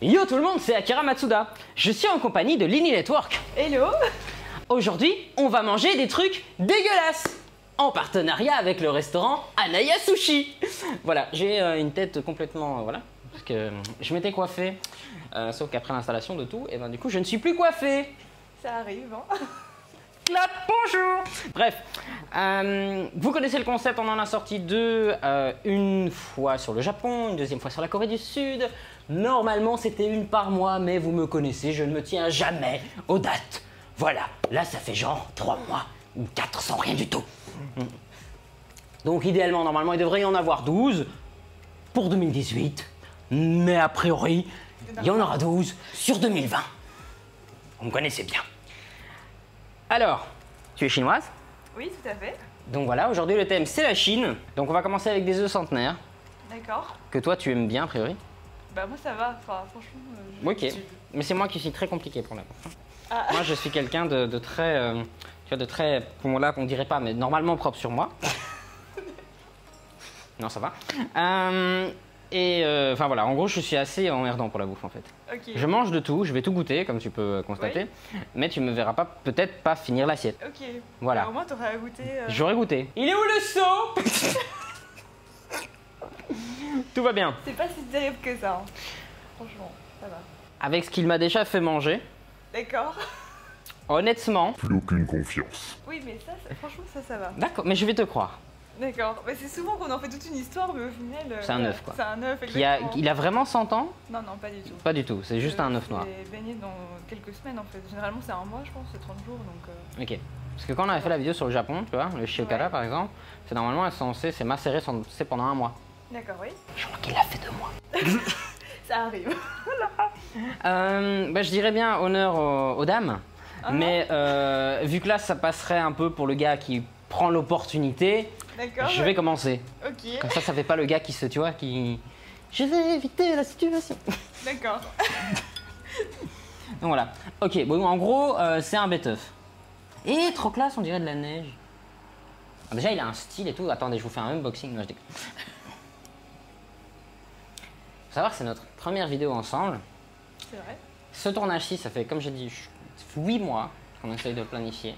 Yo tout le monde, c'est Akira Matsuda. Je suis en compagnie de Lini Network. Hello. Aujourd'hui, on va manger des trucs dégueulasses en partenariat avec le restaurant Anaya Sushi. Voilà, j'ai une tête complètement... voilà, parce que je m'étais coiffé, sauf qu'après l'installation de tout, et ben du coup je ne suis plus coiffé. Ça arrive, hein. Clap, bonjour. Bref, vous connaissez le concept, on en a sorti deux, une fois sur le Japon, une deuxième fois sur la Corée du Sud. Normalement c'était une par mois, mais vous me connaissez, je ne me tiens jamais aux dates. Voilà, là ça fait genre 3 mois ou 4 sans rien du tout. Donc idéalement, normalement il devrait y en avoir 12 pour 2018, mais a priori il y en aura 12 sur 2020. Vous me connaissez bien. Alors, tu es chinoise? Oui, tout à fait. Donc voilà, aujourd'hui le thème c'est la Chine. Donc on va commencer avec des œufs centenaires. D'accord. Que toi tu aimes bien a priori. Bah moi ça va, enfin franchement... Ok, mais c'est moi qui suis très compliqué pour la bouffe. Ah. Moi je suis quelqu'un de très... tu vois, de très... Bon là on dirait pas, mais normalement propre sur moi. Non ça va. Enfin voilà, en gros je suis assez emmerdant pour la bouffe en fait. Ok. Je mange de tout, je vais tout goûter comme tu peux constater. Oui. Mais tu me verras pas, peut-être pas finir l'assiette. Ok. Voilà. Bah, au moins t'aurais à goûter... J'aurais goûté. Il est où le seau? Tout va bien. C'est pas si terrible que ça, hein. Franchement, ça va. Avec ce qu'il m'a déjà fait manger, D'accord. honnêtement... Plus aucune confiance. Oui mais franchement ça va. D'accord, mais je vais te croire. D'accord. Bah, c'est souvent qu'on en fait toute une histoire, mais au final... C'est un œuf quoi. C'est un œuf, exactement. Il a vraiment 100 ans? Non, non, pas du tout. Pas du tout, c'est juste un œuf noir. C'est baigné dans quelques semaines en fait. Généralement c'est un mois je pense, c'est 30 jours donc... Ok. Parce que quand on avait fait la vidéo sur le Japon, tu vois, le shiokara Ouais. par exemple, c'est normalement c'est macéré c'est pendant un mois. D'accord, oui. Je crois qu'il l'a fait 2 mois. Ça arrive. Bah, je dirais bien honneur aux dames, mais vu que là ça passerait un peu pour le gars qui prend l'opportunité, D'accord. je vais commencer. Ok. Comme ça fait pas le gars qui se, tu vois, qui... Je vais éviter la situation. D'accord. Donc voilà. Ok, bon en gros, c'est un bête-œuf. Et trop classe, on dirait de la neige. Ah, déjà, il a un style et tout. Attendez, je vous fais un unboxing. Non, je déconne. Faut savoir que c'est notre première vidéo ensemble. C'est vrai. Ce tournage-ci, ça fait, comme j'ai dit, 8 mois qu'on essaye de planifier.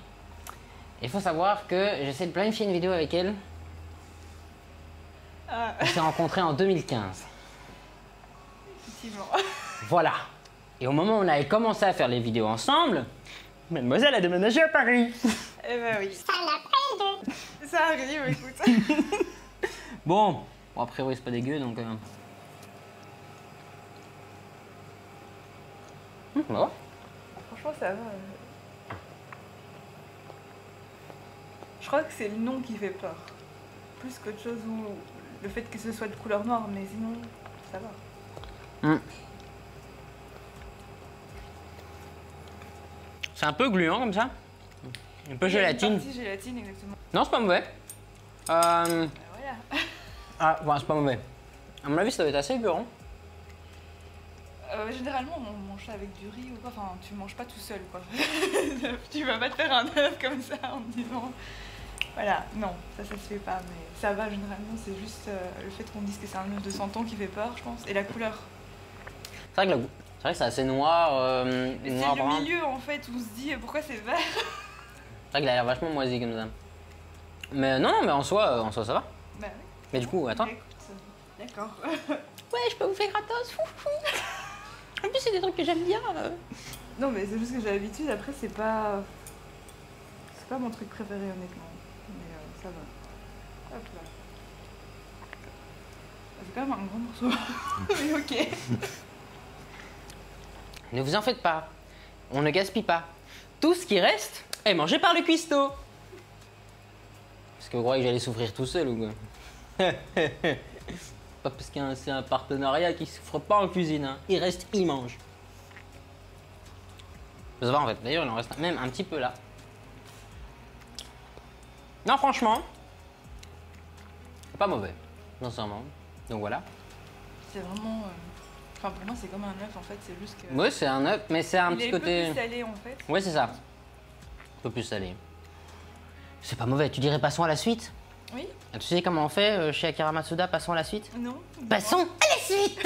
Il faut savoir que j'essaie de planifier une vidéo avec elle. Ah, On s'est rencontrés en 2015. effectivement. Voilà. Et au moment où on avait commencé à faire les vidéos ensemble, mademoiselle a déménagé à Paris. Eh ben oui. Ça arrive, écoute. Bon, a priori c'est pas dégueu donc... On va voir. Franchement, ça va. Je crois que c'est le nom qui fait peur. Plus qu'autre chose ou le fait que ce soit de couleur noire, mais sinon, ça va. C'est un peu gluant comme ça. Un peu Il y a une gélatine. partie gélatine, exactement. Non, c'est pas mauvais. Bah, voilà. Ah, bon, c'est pas mauvais. À mon avis, ça doit être assez épeurant. Généralement, on mange ça avec du riz ou quoi. Enfin, tu manges pas tout seul, quoi. Tu vas pas te faire un œuf comme ça en te disant... Voilà, non, ça se fait pas, mais ça va généralement, c'est juste le fait qu'on dise que c'est un œuf de 100 ans qui fait peur, je pense, et la couleur. C'est vrai que c'est assez noir, Et c'est noir le brun. milieu en fait où on se dit pourquoi c'est vert. C'est vrai qu'il a l'air vachement moisi comme ça. Mais non, mais en soi ça va. Bah oui. Mais du coup, attends. Écoute, d'accord. Ouais, je peux vous faire gratos. En plus, c'est des trucs que j'aime bien. Non mais c'est juste que j'ai l'habitude, après c'est pas mon truc préféré honnêtement. Mais ça va. Hop là. C'est quand même un gros morceau. Mais ok. Ne vous en faites pas. On ne gaspille pas. Tout ce qui reste est mangé par le cuistot. Est-ce que vous croyez que j'allais souffrir tout seul ou quoi? Pas parce que c'est un partenariat qui souffre pas en cuisine. Hein. Il reste, il mange. Ça va en fait. D'ailleurs, il en reste même un petit peu là. Non, franchement, pas mauvais, sincèrement. Donc voilà. C'est vraiment... Enfin pour moi c'est comme un œuf en fait, c'est juste que... Ouais, c'est un œuf, mais c'est un petit il est côté... un peu plus salé en fait. Ouais, c'est ça. Un peu plus salé. C'est pas mauvais. Tu dirais passons à la suite? Oui. Tu sais comment on fait chez Akira Matsuda? Passons à la suite? Non. Passons à la suite.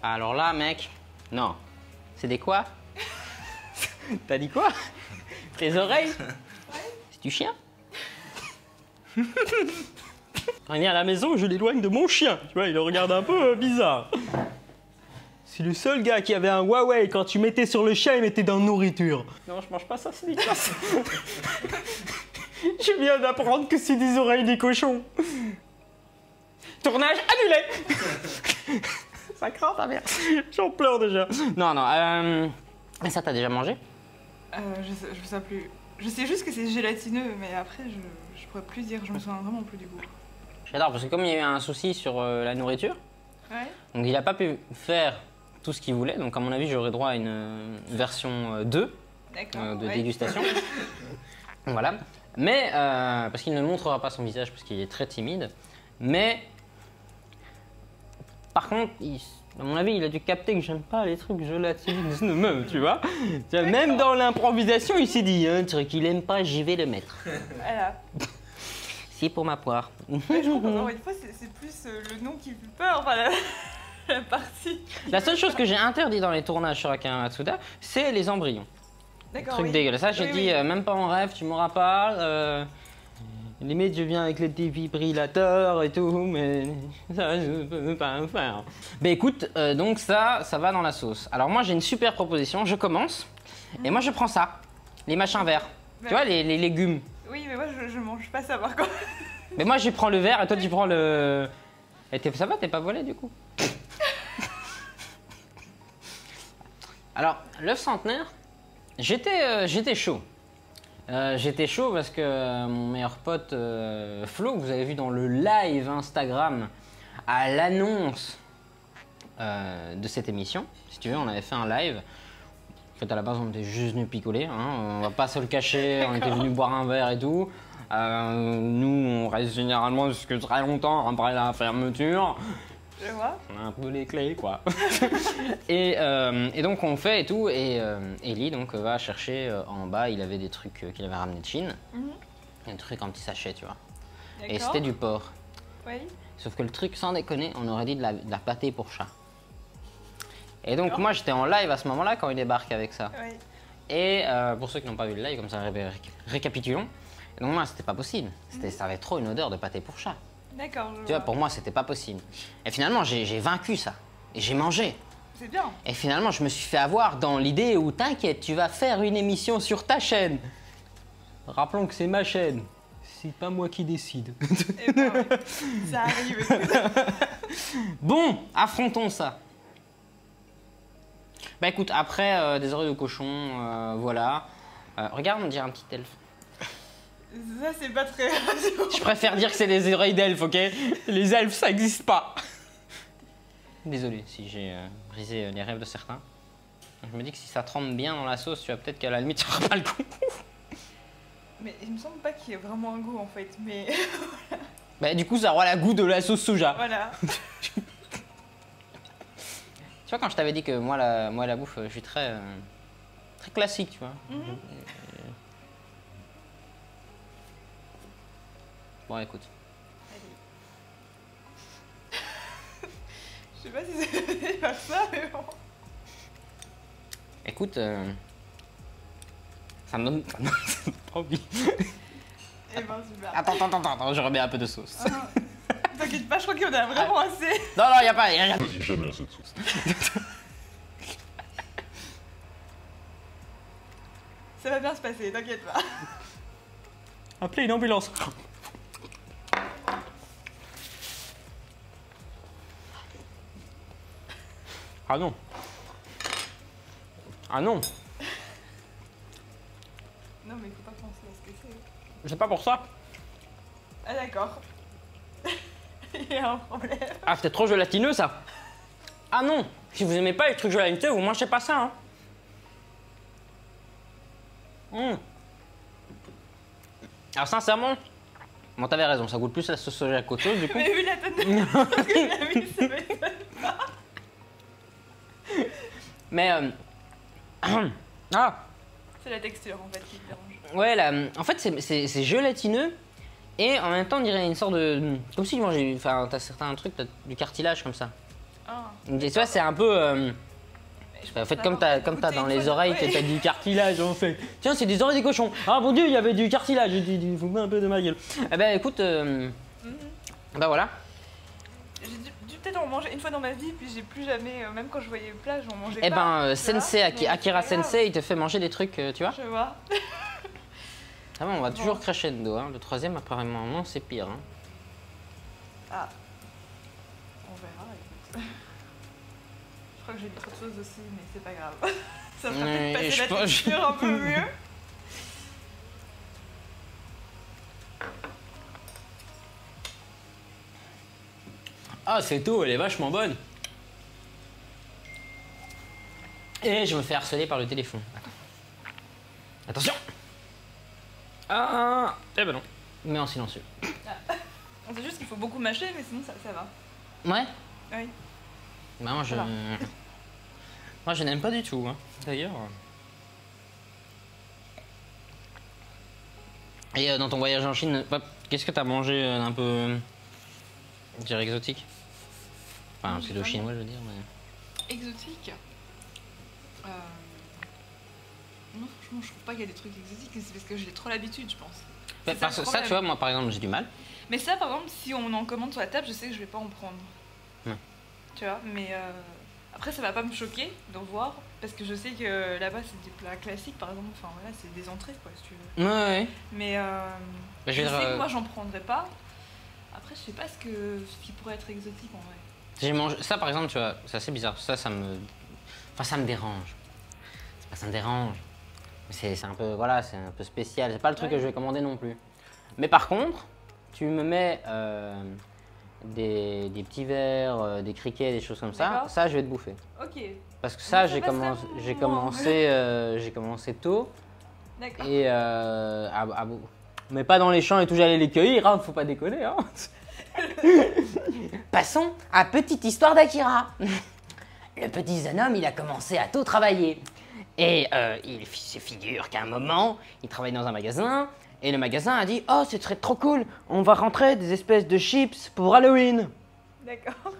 Alors là, mec, non. C'est des quoi? T'as dit quoi? Tes oreilles? C'est du chien? Quand il vient à la maison, je l'éloigne de mon chien. Tu vois, il le regarde un peu bizarre. C'est le seul gars qui avait un Huawei. Quand tu mettais sur le chien, il mettait dans la nourriture. Non, je mange pas ça, c'est dégueulasse. Je viens d'apprendre que c'est des oreilles des cochons. Tournage annulé. Ça craint ta mère. J'en pleure déjà. Non, non. Ça, t'as déjà mangé? Je sais plus. Je sais juste que c'est gélatineux, mais après, je pourrais plus dire. Je me souviens vraiment plus du goût. J'adore, parce que comme il y a eu un souci sur la nourriture, Ouais. donc il n'a pas pu faire tout ce qu'il voulait. Donc à mon avis, j'aurai droit à une version 2 de Ouais. dégustation. Voilà. Mais, parce qu'il ne montrera pas son visage, parce qu'il est très timide. Mais, par contre, à mon avis, il a dû capter que j'aime pas les trucs gélatineux même, tu vois. Même dans l'improvisation, il s'est dit, un truc qu'il aime pas, j'y vais le mettre. Voilà. C'est pour ma poire. Mais je crois qu'encore une fois, c'est plus le nom qui fait peur, enfin la partie. La seule chose que j'ai interdit dans les tournages sur Akira Matsuda, c'est les embryons. D'accord. Truc oui. dégueulasse. Ça, j'ai Oui, dit, oui. même pas en rêve, tu m'auras pas. Limite, je viens avec le défibrillateur et tout, mais ça, je peux pas le faire. Mais écoute, donc ça va dans la sauce. Alors moi, j'ai une super proposition. Je commence, et moi, je prends ça, les machins verts. Bah, Tu vois, les légumes. Oui, mais moi, je mange pas ça par contre. Mais moi, je prends le vert, et toi, tu prends le... Et ça va, t'es pas volé, du coup? Alors, l'œuf centenaire, j'étais chaud. J'étais chaud parce que mon meilleur pote Flo, que vous avez vu dans le live Instagram à l'annonce de cette émission, si tu veux, on avait fait un live. En fait, à la base, on était juste venus picoler, hein, on va pas se le cacher, on était venus boire un verre et tout. Nous, on reste généralement jusque très longtemps après la fermeture. Je vois. On a un peu les clés, quoi. et donc on fait et tout, et Ellie donc va chercher en bas, il avait des trucs qu'il avait ramenés de Chine, des trucs en petits sachets, tu vois. Et c'était du porc. Oui. Sauf que le truc, sans déconner, on aurait dit de la pâtée pour chat. Et donc D'accord. moi j'étais en live à ce moment-là quand il débarque avec ça. Oui. Et pour ceux qui n'ont pas vu le live, comme ça récapitulons. Et donc moi c'était pas possible, ça avait trop une odeur de pâté pour chat. D'accord. je Tu vois, vois. pour moi c'était pas possible. Et finalement j'ai vaincu ça, et j'ai mangé. C'est bien. Et finalement, je me suis fait avoir dans l'idée où, t'inquiète, tu vas faire une émission sur ta chaîne. Rappelons que c'est ma chaîne. C'est pas moi qui décide. Et ben, oui. Ça arrive. Bon, affrontons ça. Bah écoute, après des oreilles de cochon, voilà. Regarde, on dirait un petit elfe. Ça, c'est pas très rassurant. Je préfère dire que c'est des oreilles d'elfe, ok? Les elfes, ça existe pas. Désolé si j'ai brisé les rêves de certains. Je me dis que si ça trempe bien dans la sauce, tu vas peut-être qu'à la limite, tu n'auras pas le goût. Mais il me semble pas qu'il y ait vraiment un goût en fait, mais Bah du coup, ça aura le goût de la sauce soja. voilà. Tu vois, quand je t'avais dit que moi, la bouffe, je suis très classique, tu vois. Mhm. Bon, écoute. Je sais pas si c'est faire ça, mais bon. Écoute, ça me donne pas envie. Eh ben, super. Attends, je remets un peu de sauce. Ah, t'inquiète pas, je crois qu'il y en a vraiment assez. Non, y a pas. J'ai jamais assez de sauce. Ça va bien se passer, t'inquiète pas. Appelez une ambulance. Ah non. Ah non. Non, mais faut pas penser à ce que c'est. C'est pas pour ça. Ah, d'accord. Il y a un problème. Ah, c'était trop gélatineux ça. Ah non. Si vous aimez pas les trucs gélatineux, vous mangez pas ça, hein. Alors sincèrement, bon t'avais raison, ça goûte plus la sauce soja qu'autre chose du coup. Mais vu la tonne de sauce que j'ai mis, ça m'étonne pas. Mais ah C'est la texture en fait qui te dérange. ouais là, en fait c'est gélatineux et en même temps on dirait une sorte de, comme si tu mangeais, enfin t'as certains trucs, t'as du cartilage comme ça. Ah. Tu vois, c'est un peu... en fait, comme t'as dans les oreilles, que t'as du cartilage, en fait. Tiens, c'est des oreilles des cochons. Ah mon dieu, il y avait du cartilage. Je dis, faut un peu de ma gueule. Eh ben, écoute, bah voilà. J'ai dû peut-être en manger une fois dans ma vie, puis j'ai plus jamais, même quand je voyais le plat, j'en mangeais pas. Eh ben, tu vois. Sensei, Donc, Akira c'est pas grave. Sensei, il te fait manger des trucs, tu vois. Je vois. Ah bon, on va Bon. toujours crescendo, hein. Le troisième, apparemment, non, c'est pire. Hein. Ah. On verra, écoute. Je crois que j'ai mis trop de choses aussi, mais c'est pas grave. Ça fera peut-être passer la texture un peu mieux. Ah, c'est tout, elle est vachement bonne. Et je me fais harceler par le téléphone. Attends. Attention. Ah, eh ben non. Mais en silencieux. On sait juste qu'il faut beaucoup mâcher, mais sinon ça va. Ouais. Oui. Bah moi je... Voilà. Moi je n'aime pas du tout, hein. D'ailleurs. Et dans ton voyage en Chine, qu'est-ce que t'as mangé un peu... je dirais exotique? Enfin, pseudo-chinois je veux dire, mais... Exotique. Non, franchement, je trouve pas qu'il y a des trucs exotiques, c'est parce que j'ai trop l'habitude, je pense. Bah, C'est parce le que ça, problème. tu vois, moi par exemple, j'ai du mal. Mais ça, par exemple, si on en commande sur la table, je sais que je vais pas en prendre. Ouais. Tu vois, mais après, ça va pas me choquer d'en voir, parce que je sais que là-bas, c'est des plats classiques, par exemple. Enfin, voilà, c'est des entrées, quoi, si tu veux. Ouais. Mais Bah, je je veux sais dire, que moi, j'en prendrais pas. Après, je sais pas ce qui pourrait être exotique, en vrai. j'ai mangé... Ça par exemple, tu vois, c'est assez bizarre. Ça me... Enfin, ça me dérange. C'est pas ça me dérange. C'est un peu... Voilà, c'est un peu spécial. C'est pas le truc Ouais. que je vais commander non plus. Mais par contre, tu me mets des petits verres, des criquets, des choses comme ça. D'accord. Ça, je vais te bouffer. Ok, Parce que ça, Mais ça j'ai passerait j'ai commencé tôt. d'accord. Et mais pas dans les champs et tout, j'allais les cueillir, hein, faut pas déconner. Hein. Passons à petite histoire d'Akira. Le petit Zanom, il a commencé à tôt travailler. Et il se figure qu'à un moment, il travaille dans un magasin. Et le magasin a dit « Oh, ce serait trop cool, on va rentrer des espèces de chips pour Halloween !» D'accord.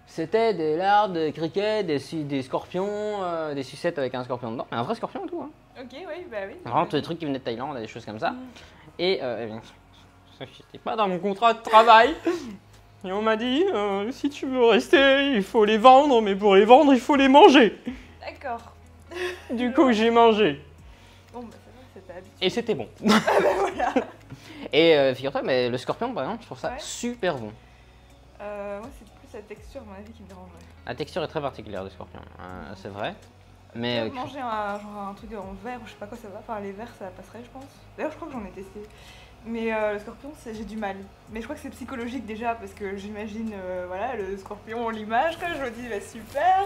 C'était des lardes, des criquets, des scorpions, des sucettes avec un scorpion dedans. Mais un vrai scorpion et tout. Hein. Ok, oui, bah oui. Vraiment, tous les trucs qui venaient de Thaïlande, des choses comme ça. Mm. Et ça, j'étais pas dans mon contrat de travail. Et on m'a dit, si tu veux rester, il faut les vendre, mais pour les vendre, il faut les manger. D'accord. Du coup, j'ai mangé. Bon, bah ça va, c'était habitué. Et c'était bon. Voilà. Et figure-toi, mais le scorpion, par exemple, je trouve ça Ouais. super bon. Moi, c'est plus la texture, à mon avis, qui me dérangerait. La texture est très particulière du scorpion, c'est vrai. Mais Manger un truc en verre ou je sais pas quoi ça va. Enfin, les verres, ça passerait, je pense. D'ailleurs, je crois que j'en ai testé. Mais le scorpion, j'ai du mal. Mais je crois que c'est psychologique déjà, parce que j'imagine, voilà, le scorpion, l'image, quoi. Je me dis, bah super.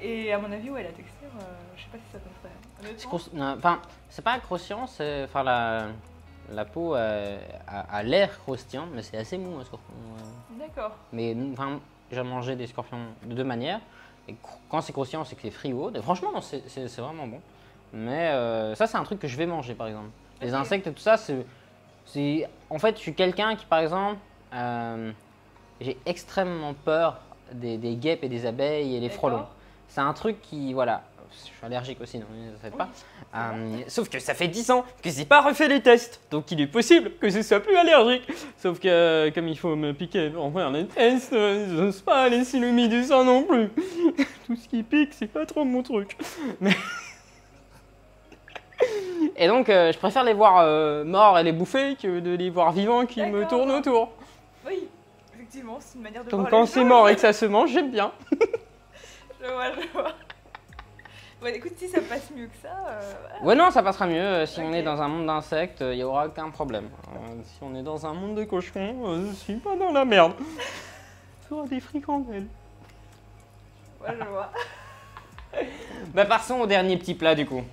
Et à mon avis, ouais, la texture, je sais pas si ça passerait. Honnêtement. enfin, c'est pas croustillant, c'est enfin la peau a l'air croustillant, mais c'est assez mou un scorpion. D'accord. Mais enfin, j'ai mangé des scorpions de deux manières. Et quand c'est croustillant, c'est que c'est frigo. Et franchement, non, c'est vraiment bon. Mais ça, c'est un truc que je vais manger, par exemple. Les Ok. insectes et tout ça, en fait, je suis quelqu'un qui, par exemple, j'ai extrêmement peur des guêpes et des abeilles et les D'accord. frelons. C'est un truc qui, voilà, je suis allergique aussi, non, ça ne pas. Sauf que ça fait 10 ans que j'ai pas refait les tests, donc il est possible que je sois plus allergique. Sauf que comme il faut me piquer pour faire les tests, je n'ose pas aller s'illuminer du sang non plus. Tout ce qui pique, c'est pas trop mon truc. Mais... Et donc je préfère les voir morts et les bouffer que de les voir vivants qui me D'accord. tournent autour. Oui, effectivement, c'est une manière de Donc voir quand les c'est choses. mort et que ça se mange, j'aime bien. Je vois. Bon, écoute, si ça passe mieux que ça, voilà. Ouais, non, ça passera mieux. Si on Ok. est dans un monde d'insectes, il n'y aura aucun problème. Si on est dans un monde de cochons, je suis pas dans la merde. Ça aura des fricandelles. Ouais, je vois. Bah, passons au dernier petit plat du coup.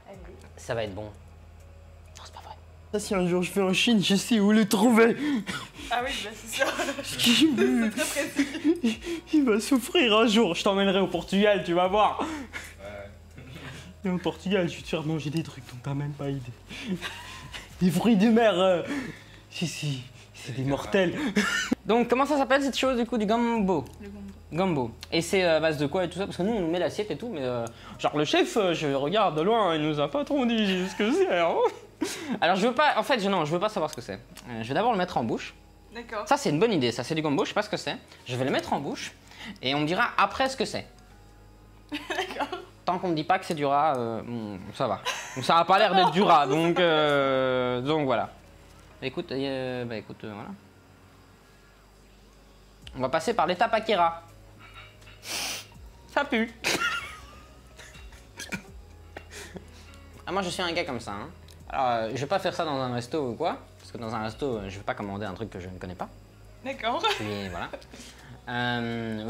Allez. Ça va être bon. Non, c'est pas vrai. Ça, si un jour je vais en Chine, je sais où le trouver. Ah oui, bah c'est sûr. C'est très précis. Il va souffrir un jour. Je t'emmènerai au Portugal, tu vas voir. Et au Portugal, je vais te faire manger des trucs dont t'as même pas idée. Des fruits de mer. Si, C'est des mortels. Donc comment ça s'appelle cette chose du coup, du gumbo? Le gombo. Gumbo. Et c'est à base de quoi et tout ça? Parce que nous on nous met l'assiette et tout, mais genre le chef, je regarde de loin, il nous a pas trop dit ce que c'est. Hein. Alors je veux pas, en fait non, je veux pas savoir ce que c'est. Je vais d'abord le mettre en bouche. D'accord. Ça c'est une bonne idée, ça c'est du gumbo, je sais pas ce que c'est. Je vais le mettre en bouche et on me dira après ce que c'est. D'accord. Tant qu'on me dit pas que c'est du rat, ça va. Donc, ça a pas l'air d'être du rat, donc voilà. Écoute, voilà. On va passer par l'étape Akira. Ça pue. Ah, moi je suis un gars comme ça. Hein. Alors, je vais pas faire ça dans un resto ou quoi, parce que dans un resto, je vais pas commander un truc que je ne connais pas. D'accord. Puis voilà.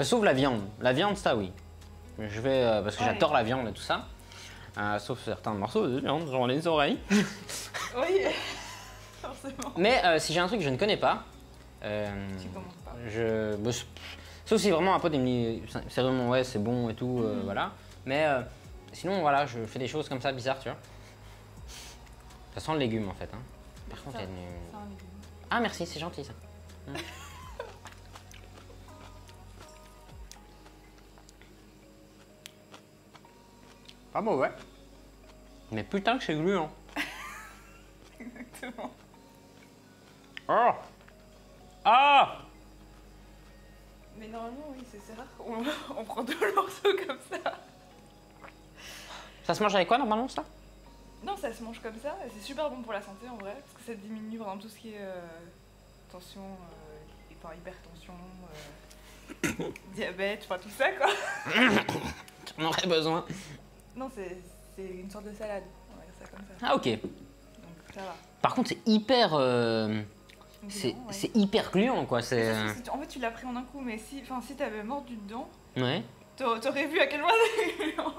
Sauf la viande. La viande, ça oui. Je vais parce que j'adore la viande et tout ça. Sauf certains morceaux de viande, genre les oreilles. Oui, forcément. Mais si j'ai un truc que je ne connais pas, Tu commences pas. sauf si vraiment un pote il me dit c'est vraiment ouais c'est bon et tout, voilà. Mais sinon voilà, je fais des choses comme ça bizarres, tu vois. Ça sent le légume en fait. Hein. Par contre, il y a du... C'est un légume. Ah merci, c'est gentil ça. Pas mauvais. Mais putain que c'est gluant. Exactement. Oh. Ah. Mais normalement, oui, c'est rare qu'on prend deux morceaux comme ça. Ça se mange avec quoi normalement ça? Non, ça se mange comme ça, et c'est super bon pour la santé en vrai, parce que ça diminue vraiment tout ce qui est tension, enfin hypertension, diabète, enfin tout ça quoi. On aurait besoin. Non, c'est une sorte de salade, on va dire ça comme ça. Ah ok. Donc ça va. Par contre c'est hyper... Gluant, ouais. c'est hyper gluant quoi. C'est... En fait, tu l'as pris en un coup, mais si t'avais mordu dedans, Ouais. t'aurais vu à quel point c'est gluant.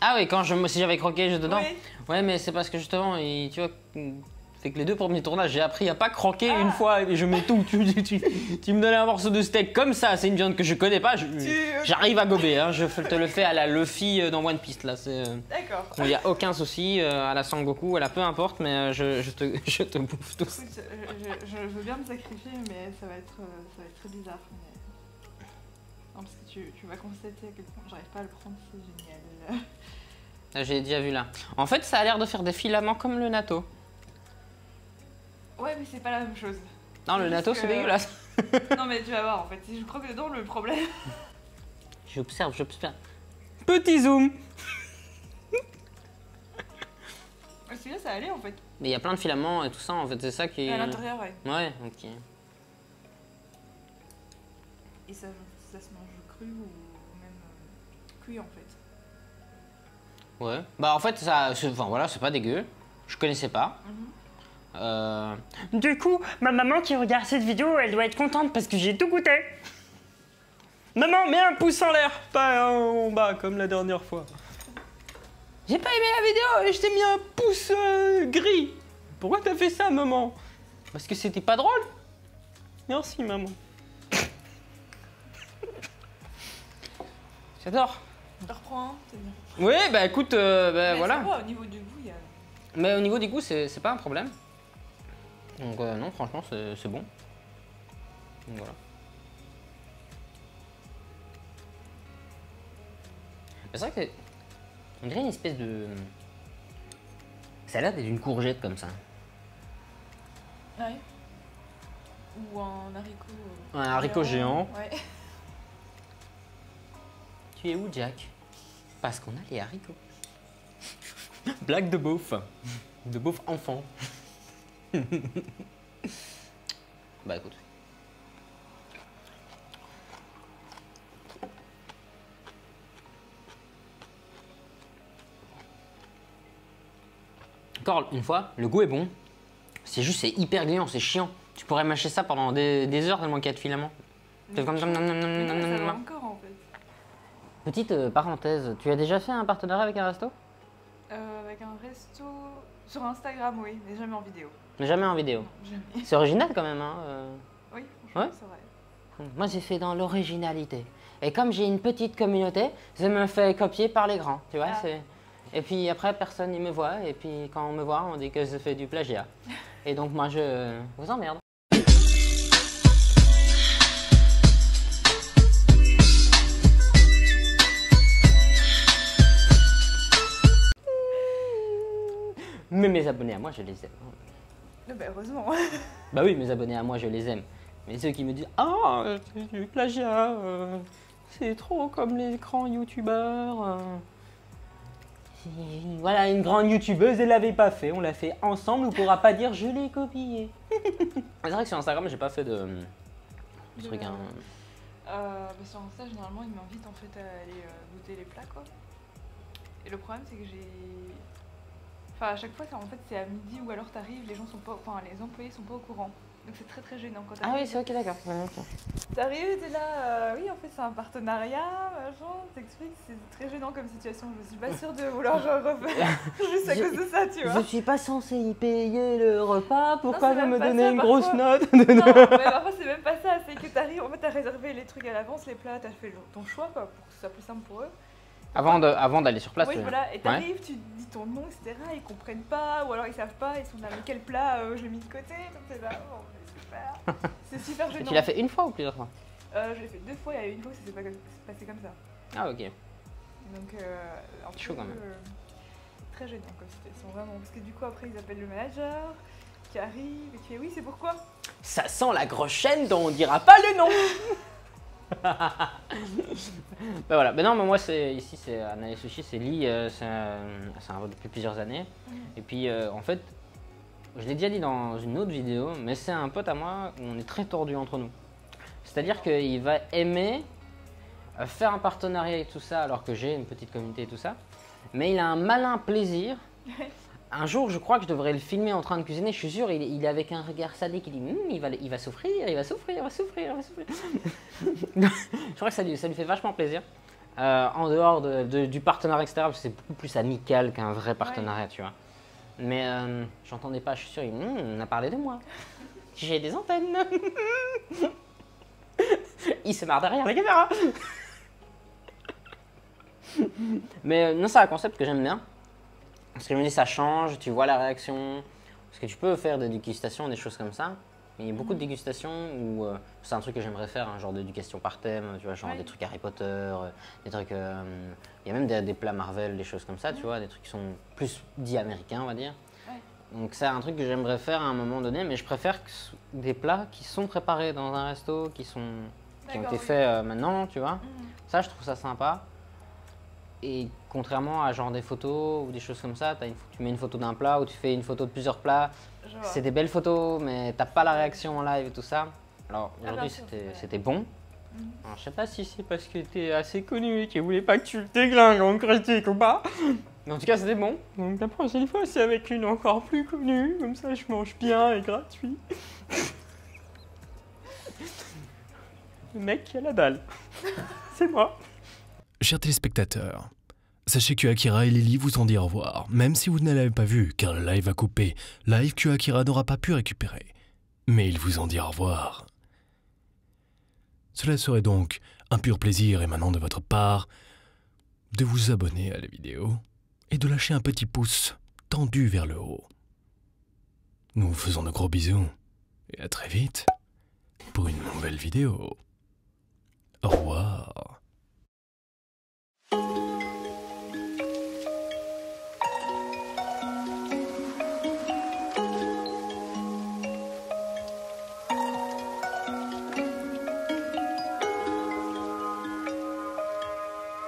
Ah oui, si j'avais croqué juste dedans. Oui. Ouais, mais c'est parce que justement, tu vois, c'est que les 2 premiers tournages, j'ai appris à pas croquer Ah. une fois et je mets tout. Tu me donnais un morceau de steak comme ça, c'est une viande que je connais pas, j'arrive à gober. Hein, je te le fais à la Luffy dans One Piece là. D'accord. Il n'y a aucun souci, à la Sangoku, à la peu importe, mais je te bouffe tout. Écoute, je veux bien me sacrifier, mais ça va être très bizarre. Mais... Non, parce que tu vas constater à quel point j'arrive pas à le prendre, c'est génial. J'ai déjà vu là. En fait, ça a l'air de faire des filaments comme le natto. Ouais, mais c'est pas la même chose. Non, le Juste natto, que- c'est dégueulasse. Non, mais tu vas voir en fait, si je croque dedans, le problème. J'observe. Petit zoom. Celui-là, ça allait en fait. Mais il y a plein de filaments et tout ça, en fait, c'est ça qui est... À l'intérieur, ouais. Ouais, ok. Et ça se mange cru ou même cuit en fait. Ouais. Bah en fait, c'est pas dégueu. Je connaissais pas. Du coup, ma maman qui regarde cette vidéo, elle doit être contente parce que j'ai tout goûté. Maman, mets un pouce en l'air, pas en bas comme la dernière fois. J'ai pas aimé la vidéo et je t'ai mis un pouce gris. Pourquoi t'as fait ça, maman? Parce que c'était pas drôle. Merci, maman. J'adore. Je reprends un, c'est bien. Oui, bah écoute, Mais voilà. ça va, au niveau du goût, il y a. Mais au niveau du goût, c'est pas un problème. Donc non, franchement, c'est bon. Donc voilà. C'est vrai que on dirait une espèce de... Ça a l'air d'être une courgette comme ça. Ouais. Ou un haricot. Un haricot géant. Ouais. Tu es où, Jack? Parce qu'on a les haricots. Blague de beauf. De beauf enfant. Bah écoute. Encore une fois, le goût est bon. C'est juste, c'est hyper gluant, c'est chiant. Tu pourrais mâcher ça pendant des heures tellement qu'il y a de filaments. C'est comme... Ça va encore en fait. Petite parenthèse, tu as déjà fait un partenariat avec un resto? Avec un resto sur Instagram, oui, mais jamais en vidéo. Mais jamais en vidéo. Non, jamais. C'est original quand même, hein. Oui, franchement, Ouais. c'est vrai. Moi, j'ai fait dans l'originalité. Et comme j'ai une petite communauté, je me fais copier par les grands, tu vois. Ah. Et puis après, personne ne me voit. Et puis quand on me voit, on dit que je fais du plagiat. Et donc moi, je vous emmerde. Mais mes abonnés à moi, je les aime. Bah, heureusement. Bah oui, mes abonnés à moi, je les aime. Mais ceux qui me disent ah, c'est du plagiat, c'est trop comme les grands youtubeurs. Voilà, une grande youtubeuse, elle l'avait pas fait, on l'a fait ensemble, on pourra pas dire je l'ai copié. C'est vrai que sur Instagram, j'ai pas fait de truc. Hein. Bah, sur Insta, généralement, ils m'invitent en fait à aller goûter les plats, quoi. Et le problème, c'est que j'ai. Enfin, à chaque fois, en fait, c'est à midi ou alors t'arrives, les gens sont pas. Enfin, les employés sont pas au courant. Donc c'est très très gênant quand t'arrives. Ah oui, c'est ok, d'accord. Ouais, okay. T'arrives, t'es là, oui, en fait, c'est un partenariat, machin, t'expliques, c'est très gênant comme situation. Je suis pas sûre de vouloir genre refaire juste à cause de ça, tu vois. Je suis pas censée y payer le repas, pourquoi Non, vous me même pas donnez ça, une parfois. grosse note? Non, mais parfois, c'est même pas ça, c'est que t'arrives, en fait, t'as réservé les trucs à l'avance, les plats, t'as fait ton choix, quoi, pour que ce soit plus simple pour eux. Avant d'aller sur place, Oui, tu vois. voilà, et t'arrives, tu dis ton nom, etc., ils comprennent pas, ou alors ils savent pas, ils sont là, mais quel plat, je l'ai mis de côté, donc c'est là, bon, c'est super. C'est super Et gênant. tu l'as fait une fois ou plusieurs fois? Je l'ai fait 2 fois, il y a eu une fois où ça s'est passé comme ça. Ah ok. Donc, un Chaud peu, quand même. très gênant comme situation, vraiment. Parce que du coup, après, ils appellent le manager qui arrive et qui fait oui, c'est pourquoi. Ça sent la grosse chaîne dont on dira pas le nom. Bah voilà, mais non, mais moi ici c'est Anaï Sushi, c'est Lee, c'est un depuis plusieurs années. Et puis en fait, je l'ai déjà dit dans une autre vidéo, mais c'est un pote à moi où on est très tordu entre nous. C'est-à-dire qu'il va aimer faire un partenariat et tout ça, alors que j'ai une petite communauté et tout ça. Mais il a un malin plaisir. Un jour, je crois que je devrais le filmer en train de cuisiner. Je suis sûr, il est avec un regard sadique. Il dit il va souffrir, il va souffrir, il va souffrir, il va souffrir. Je crois que ça lui fait vachement plaisir. En dehors du partenariat extérieur, parce que c'est beaucoup plus amical qu'un vrai partenariat, tu vois. Mais j'entendais pas, je suis sûr, on a parlé de moi. J'ai des antennes. Il se marre derrière la caméra. Mais non, c'est un concept que j'aime bien. Parce que je me dis, ça change, tu vois la réaction. Parce que tu peux faire des dégustations, des choses comme ça. Mais il y a beaucoup de dégustations où c'est un truc que j'aimerais faire, un genre d'éducation par thème, tu vois, genre des trucs Harry Potter, des trucs. Il y a même des plats Marvel, des choses comme ça, tu vois, des trucs qui sont plus dits américains, on va dire. Donc c'est un truc que j'aimerais faire à un moment donné, mais je préfère des plats qui sont préparés dans un resto, qui ont été faits maintenant, tu vois. Ça, je trouve ça sympa. Et contrairement à genre des photos ou des choses comme ça, tu mets une photo d'un plat ou tu fais une photo de plusieurs plats. C'est des belles photos, mais t'as pas la réaction en live et tout ça. Alors aujourd'hui, c'était bon. Alors, je sais pas si c'est parce que t'es assez connu et qu'ils voulaient pas que tu le déglingues en critique ou pas. Mais en tout cas, c'était bon. Donc la prochaine fois, c'est avec une encore plus connue. Comme ça, je mange bien et gratuit. Le mec qui a la dalle. C'est moi. Chers téléspectateurs, sachez que Akira et Lily vous ont dit au revoir, même si vous ne l'avez pas vu, car le live a coupé, live que Akira n'aura pas pu récupérer. Mais ils vous ont dit au revoir. Cela serait donc un pur plaisir émanant de votre part de vous abonner à la vidéo et de lâcher un petit pouce tendu vers le haut. Nous vous faisons de gros bisous et à très vite pour une nouvelle vidéo. Au revoir.